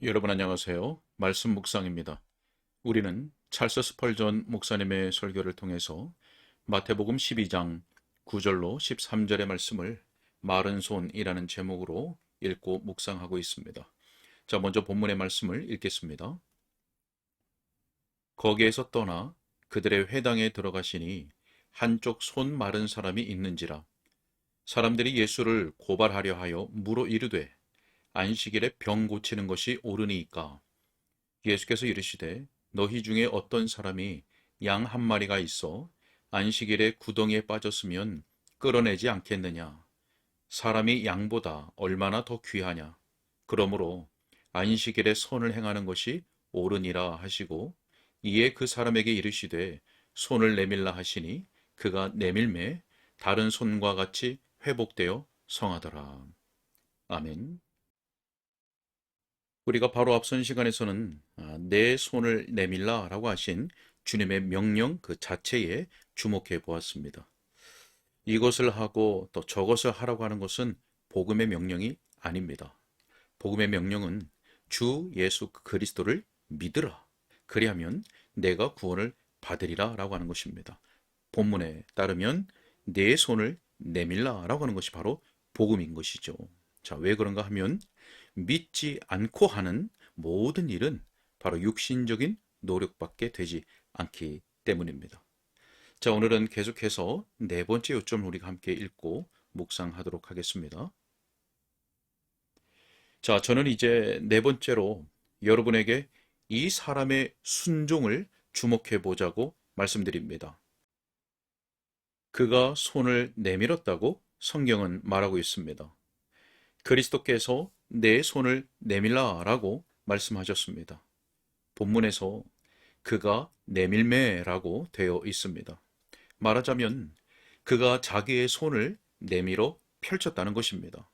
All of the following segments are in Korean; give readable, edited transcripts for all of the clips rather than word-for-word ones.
여러분 안녕하세요. 말씀 묵상입니다. 우리는 찰스 스펄전 목사님의 설교를 통해서 마태복음 12장 9절로 13절의 말씀을 마른 손이라는 제목으로 읽고 묵상하고 있습니다. 자, 먼저 본문의 말씀을 읽겠습니다. 거기에서 떠나 그들의 회당에 들어가시니 한쪽 손 마른 사람이 있는지라. 사람들이 예수를 고발하려 하여 물어 이르되 안식일에 병 고치는 것이 옳으니이까. 예수께서 이르시되 너희 중에 어떤 사람이 양 한 마리가 있어 안식일에 구덩이에 빠졌으면 끌어내지 않겠느냐. 사람이 양보다 얼마나 더 귀하냐. 그러므로 안식일에 선을 행하는 것이 옳으니라 하시고, 이에 그 사람에게 이르시되 손을 내밀라 하시니 그가 내밀매 다른 손과 같이 회복되어 성하더라. 아멘. 우리가 바로 앞선 시간에서는 내 손을 내밀라 라고 하신 주님의 명령 그 자체에 주목해 보았습니다. 이것을 하고 또 저것을 하라고 하는 것은 복음의 명령이 아닙니다. 복음의 명령은 주 예수 그리스도를 믿으라. 그리하면 내가 구원을 받으리라 라고 하는 것입니다. 본문에 따르면 내 손을 내밀라 라고 하는 것이 바로 복음인 것이죠. 자, 왜 그런가 하면 믿지 않고 하는 모든 일은 바로 육신적인 노력밖에 되지 않기 때문입니다. 자, 오늘은 계속해서 네 번째 요점을 우리가 함께 읽고 묵상하도록 하겠습니다. 자, 저는 이제 네 번째로 여러분에게 이 사람의 순종을 주목해 보자고 말씀드립니다. 그가 손을 내밀었다고 성경은 말하고 있습니다. 그리스도께서 내 손을 내밀라라고 말씀하셨습니다. 본문에서 그가 내밀매라고 되어 있습니다. 말하자면 그가 자기의 손을 내밀어 펼쳤다는 것입니다.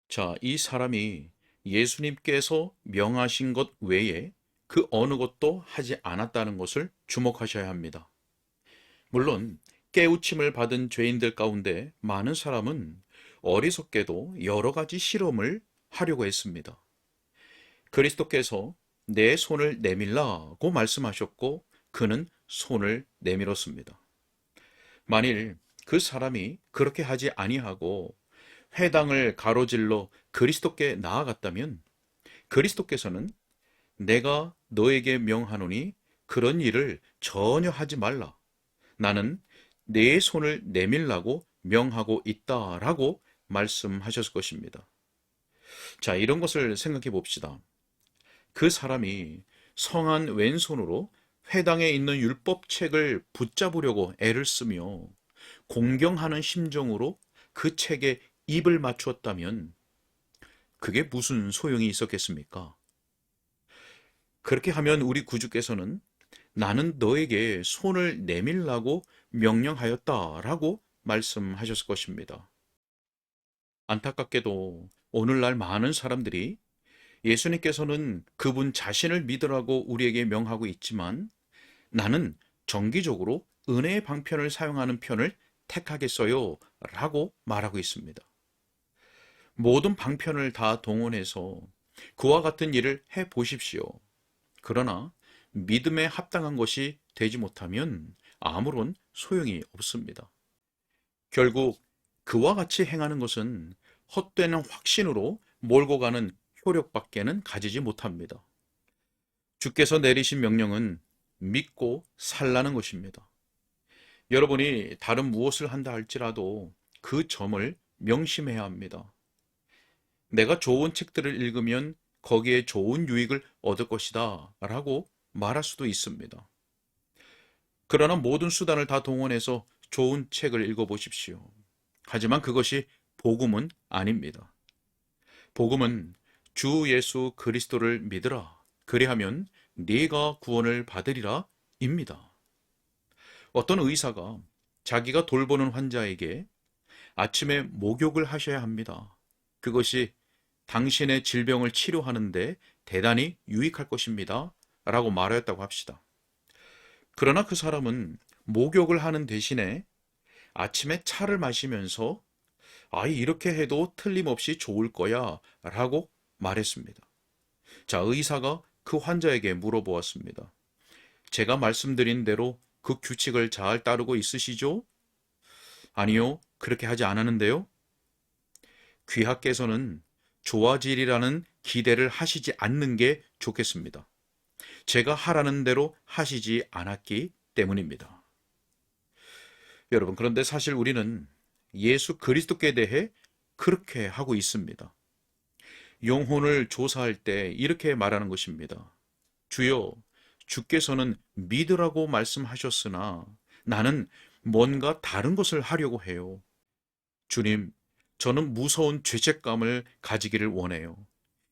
자, 이 사람이 예수님께서 명하신 것 외에 그 어느 것도 하지 않았다는 것을 주목하셔야 합니다. 물론 깨우침을 받은 죄인들 가운데 많은 사람은 어리석게도 여러 가지 실험을 하려고 했습니다. 그리스도께서 내 손을 내밀라고 말씀하셨고 그는 손을 내밀었습니다. 만일 그 사람이 그렇게 하지 아니하고 회당을 가로질러 그리스도께 나아갔다면 그리스도께서는 내가 너에게 명하노니 그런 일을 전혀 하지 말라. 나는 내 손을 내밀라고 명하고 있다라고 말씀하셨을 것입니다. 자, 이런 것을 생각해 봅시다. 그 사람이 성한 왼손으로 회당에 있는 율법책을 붙잡으려고 애를 쓰며 공경하는 심정으로 그 책에 입을 맞추었다면 그게 무슨 소용이 있었겠습니까? 그렇게 하면 우리 구주께서는 나는 너에게 손을 내밀라고 명령하였다라고 말씀하셨을 것입니다. 안타깝게도 오늘날 많은 사람들이 예수님께서는 그분 자신을 믿으라고 우리에게 명하고 있지만 나는 정기적으로 은혜의 방편을 사용하는 편을 택하겠어요 라고 말하고 있습니다. 모든 방편을 다 동원해서 그와 같은 일을 해 보십시오. 그러나 믿음에 합당한 것이 되지 못하면 아무런 소용이 없습니다. 결국 그와 같이 행하는 것은 헛되는 확신으로 몰고 가는 효력밖에는 가지지 못합니다. 주께서 내리신 명령은 믿고 살라는 것입니다. 여러분이 다른 무엇을 한다 할지라도 그 점을 명심해야 합니다. 내가 좋은 책들을 읽으면 거기에 좋은 유익을 얻을 것이다 라고 말할 수도 있습니다. 그러나 모든 수단을 다 동원해서 좋은 책을 읽어보십시오. 하지만 그것이 복음은 아닙니다. 복음은 주 예수 그리스도를 믿으라. 그리하면 네가 구원을 받으리라 입니다. 어떤 의사가 자기가 돌보는 환자에게 아침에 목욕을 하셔야 합니다. 그것이 당신의 질병을 치료하는데 대단히 유익할 것입니다. 라고 말하였다고 합시다. 그러나 그 사람은 목욕을 하는 대신에 아침에 차를 마시면서 이렇게 해도 틀림없이 좋을 거야 라고 말했습니다. 자, 의사가 그 환자에게 물어보았습니다. 제가 말씀드린 대로 그 규칙을 잘 따르고 있으시죠? 아니요, 그렇게 하지 않았는데요. 귀하께서는 좋아지리라는 기대를 하시지 않는 게 좋겠습니다. 제가 하라는 대로 하시지 않았기 때문입니다. 여러분, 그런데 사실 우리는 예수 그리스도께 대해 그렇게 하고 있습니다. 영혼을 조사할 때 이렇게 말하는 것입니다. 주여, 주께서는 믿으라고 말씀하셨으나 나는 뭔가 다른 것을 하려고 해요. 주님, 저는 무서운 죄책감을 가지기를 원해요.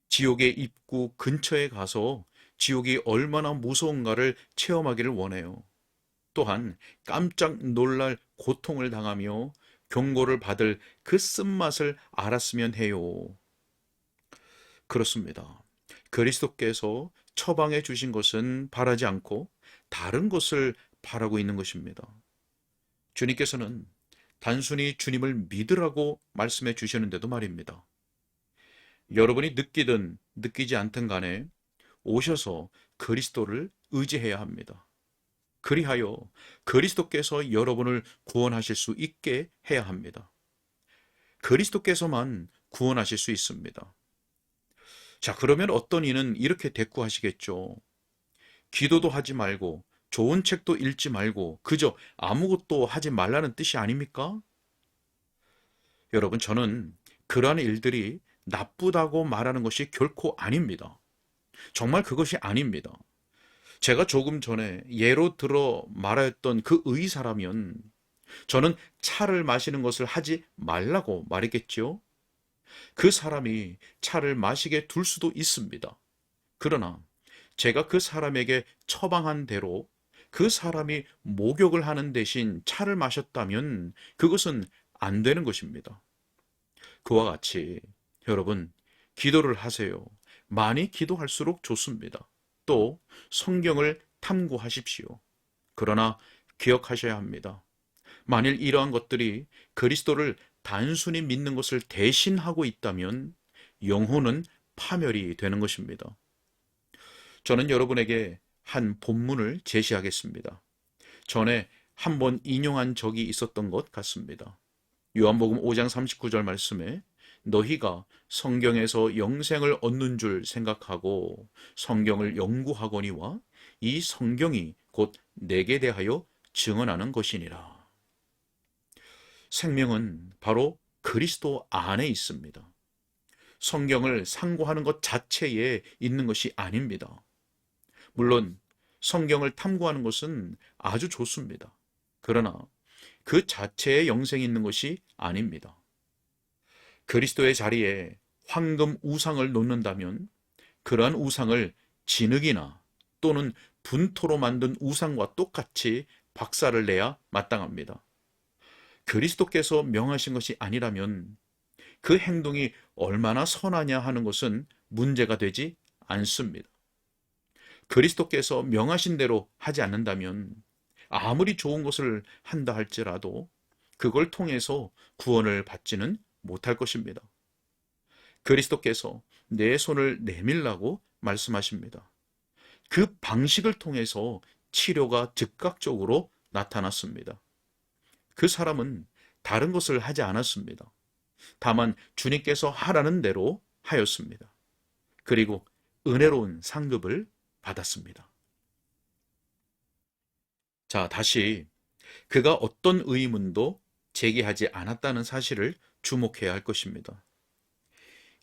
지옥의 입구 근처에 가서 지옥이 얼마나 무서운가를 체험하기를 원해요. 또한 깜짝 놀랄 고통을 당하며 경고를 받을 그 쓴맛을 알았으면 해요. 그렇습니다. 그리스도께서 처방해 주신 것은 바라지 않고 다른 것을 바라고 있는 것입니다. 주님께서는 단순히 주님을 믿으라고 말씀해 주시는데도 말입니다. 여러분이 느끼든 느끼지 않든 간에 오셔서 그리스도를 의지해야 합니다. 그리하여 그리스도께서 여러분을 구원하실 수 있게 해야 합니다. 그리스도께서만 구원하실 수 있습니다. 자, 그러면 어떤 이는 이렇게 대꾸하시겠죠. 기도도 하지 말고 좋은 책도 읽지 말고 그저 아무것도 하지 말라는 뜻이 아닙니까? 여러분, 저는 그러한 일들이 나쁘다고 말하는 것이 결코 아닙니다. 정말 그것이 아닙니다. 제가 조금 전에 예로 들어 말하였던 그 의사라면 저는 차를 마시는 것을 하지 말라고 말했겠지요. 그 사람이 차를 마시게 둘 수도 있습니다. 그러나 제가 그 사람에게 처방한 대로 그 사람이 목욕을 하는 대신 차를 마셨다면 그것은 안 되는 것입니다. 그와 같이 여러분, 기도를 하세요. 많이 기도할수록 좋습니다. 또 성경을 탐구하십시오. 그러나 기억하셔야 합니다. 만일 이러한 것들이 그리스도를 단순히 믿는 것을 대신하고 있다면 영혼은 파멸이 되는 것입니다. 저는 여러분에게 한 본문을 제시하겠습니다. 전에 한번 인용한 적이 있었던 것 같습니다. 요한복음 5장 39절 말씀에 너희가 성경에서 영생을 얻는 줄 생각하고 성경을 연구하거니와 이 성경이 곧 내게 대하여 증언하는 것이니라. 생명은 바로 그리스도 안에 있습니다. 성경을 상고하는 것 자체에 있는 것이 아닙니다. 물론 성경을 탐구하는 것은 아주 좋습니다. 그러나 그 자체에 영생이 있는 것이 아닙니다. 그리스도의 자리에 황금 우상을 놓는다면 그러한 우상을 진흙이나 또는 분토로 만든 우상과 똑같이 박살을 내야 마땅합니다. 그리스도께서 명하신 것이 아니라면 그 행동이 얼마나 선하냐 하는 것은 문제가 되지 않습니다. 그리스도께서 명하신 대로 하지 않는다면 아무리 좋은 것을 한다 할지라도 그걸 통해서 구원을 받지는 못할 것입니다. 그리스도께서 내 손을 내밀라고 말씀하십니다. 그 방식을 통해서 치료가 즉각적으로 나타났습니다. 그 사람은 다른 것을 하지 않았습니다. 다만 주님께서 하라는 대로 하였습니다. 그리고 은혜로운 상급을 받았습니다. 자, 다시 그가 어떤 의문도 제기하지 않았다는 사실을 주목해야 할 것입니다.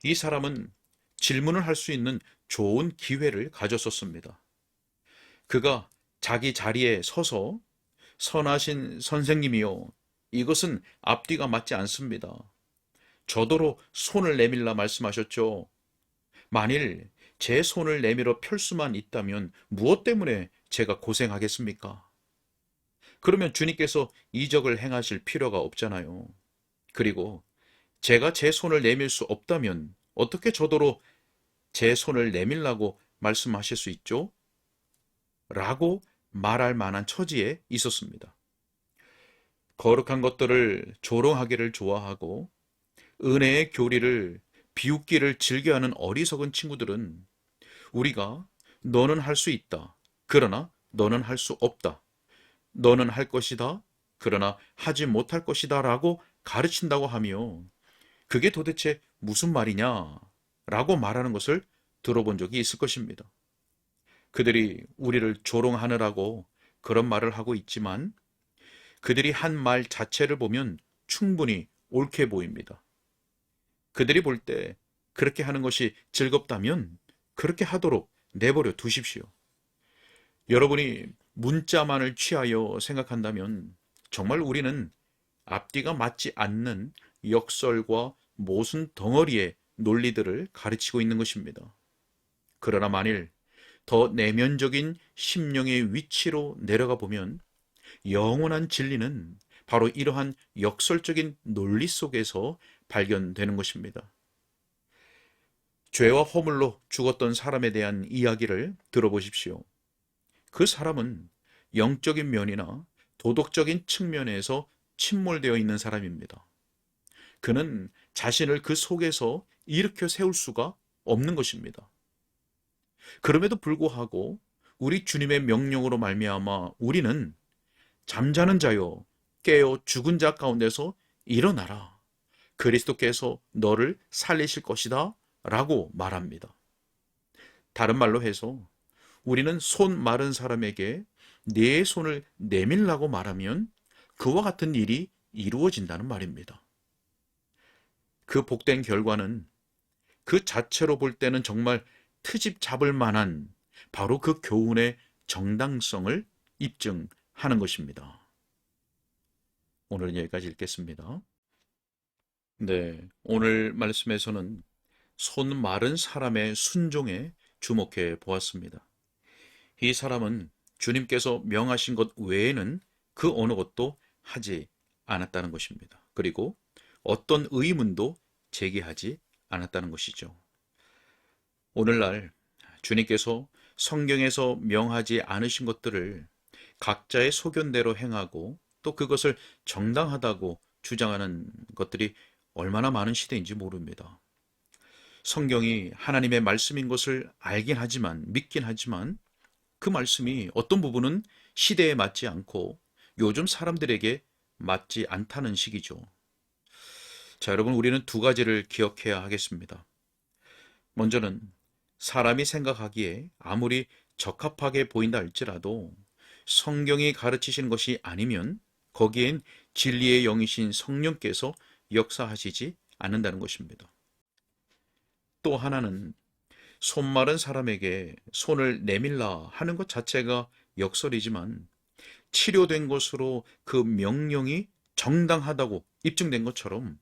이 사람은 질문을 할 수 있는 좋은 기회를 가졌었습니다. 그가 자기 자리에 서서 선하신 선생님이요, 이것은 앞뒤가 맞지 않습니다. 저더러 손을 내밀라 말씀하셨죠. 만일 제 손을 내밀어 펼 수만 있다면 무엇 때문에 제가 고생하겠습니까? 그러면 주님께서 이적을 행하실 필요가 없잖아요. 그리고 제가 제 손을 내밀 수 없다면 어떻게 저더러 제 손을 내밀라고 말씀하실 수 있죠? 라고 말할 만한 처지에 있었습니다. 거룩한 것들을 조롱하기를 좋아하고 은혜의 교리를 비웃기를 즐겨하는 어리석은 친구들은 우리가 너는 할 수 있다. 그러나 너는 할 수 없다. 너는 할 것이다. 그러나 하지 못할 것이다. 라고 가르친다고 하며 그게 도대체 무슨 말이냐? 라고 말하는 것을 들어본 적이 있을 것입니다. 그들이 우리를 조롱하느라고 그런 말을 하고 있지만 그들이 한 말 자체를 보면 충분히 옳게 보입니다. 그들이 볼 때 그렇게 하는 것이 즐겁다면 그렇게 하도록 내버려 두십시오. 여러분이 문자만을 취하여 생각한다면 정말 우리는 앞뒤가 맞지 않는 역설과 모순 덩어리의 논리들을 가르치고 있는 것입니다. 그러나 만일 더 내면적인 심령의 위치로 내려가 보면 영원한 진리는 바로 이러한 역설적인 논리 속에서 발견되는 것입니다. 죄와 허물로 죽었던 사람에 대한 이야기를 들어보십시오. 그 사람은 영적인 면이나 도덕적인 측면에서 침몰되어 있는 사람입니다. 그는 자신을 그 속에서 일으켜 세울 수가 없는 것입니다. 그럼에도 불구하고 우리 주님의 명령으로 말미암아 우리는 잠자는 자여 깨어 죽은 자 가운데서 일어나라. 그리스도께서 너를 살리실 것이다. 라고 말합니다. 다른 말로 해서 우리는 손 마른 사람에게 네 손을 내밀라고 말하면 그와 같은 일이 이루어진다는 말입니다. 그 복된 결과는 그 자체로 볼 때는 정말 트집 잡을 만한 바로 그 교훈의 정당성을 입증하는 것입니다. 오늘은 여기까지 읽겠습니다. 네, 오늘 말씀에서는 손 마른 사람의 순종에 주목해 보았습니다. 이 사람은 주님께서 명하신 것 외에는 그 어느 것도 하지 않았다는 것입니다. 그리고 어떤 의문도 제기하지 않았다는 것이죠. 오늘날 주님께서 성경에서 명하지 않으신 것들을 각자의 소견대로 행하고 또 그것을 정당하다고 주장하는 것들이 얼마나 많은 시대인지 모릅니다. 성경이 하나님의 말씀인 것을 알긴 하지만, 믿긴 하지만 그 말씀이 어떤 부분은 시대에 맞지 않고 요즘 사람들에게 맞지 않다는 식이죠. 자, 여러분, 우리는 두 가지를 기억해야 하겠습니다. 먼저는 사람이 생각하기에 아무리 적합하게 보인다 할지라도 성경이 가르치시는 것이 아니면 거기엔 진리의 영이신 성령께서 역사하시지 않는다는 것입니다. 또 하나는 손 마른 사람에게 손을 내밀라 하는 것 자체가 역설이지만 치료된 것으로 그 명령이 정당하다고 입증된 것처럼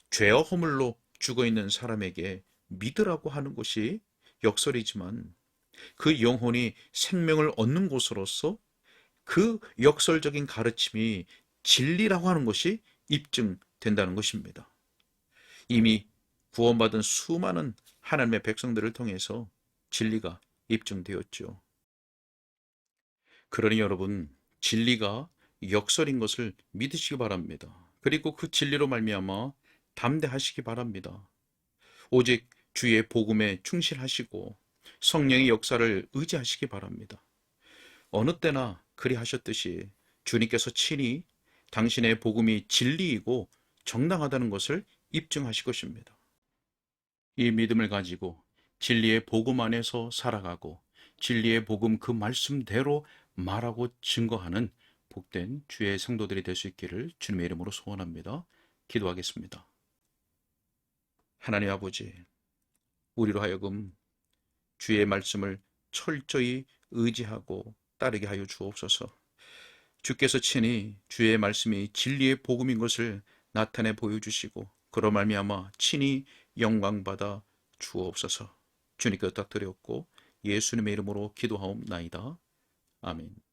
죄와 허물로 죽어있는 사람에게 믿으라고 하는 것이 역설이지만 그 영혼이 생명을 얻는 곳으로서 그 역설적인 가르침이 진리라고 하는 것이 입증된다는 것입니다. 이미 구원받은 수많은 하나님의 백성들을 통해서 진리가 입증되었죠. 그러니 여러분, 진리가 역설인 것을 믿으시기 바랍니다. 그리고 그 진리로 말미암아 담대하시기 바랍니다. 오직 주의 복음에 충실하시고 성령의 역사를 의지하시기 바랍니다. 어느 때나 그리하셨듯이 주님께서 친히 당신의 복음이 진리이고 정당하다는 것을 입증하실 것입니다. 이 믿음을 가지고 진리의 복음 안에서 살아가고 진리의 복음 그 말씀대로 말하고 증거하는 복된 주의 성도들이 될 수 있기를 주님의 이름으로 소원합니다. 기도하겠습니다. 하나님 아버지, 우리로 하여금 주의 말씀을 철저히 의지하고 따르게 하여 주옵소서. 주께서 친히 주의 말씀이 진리의 복음인 것을 나타내 보여주시고 그로 말미암아 친히 영광받아 주옵소서. 주님께 부탁드렸고 예수님의 이름으로 기도하옵나이다. 아멘.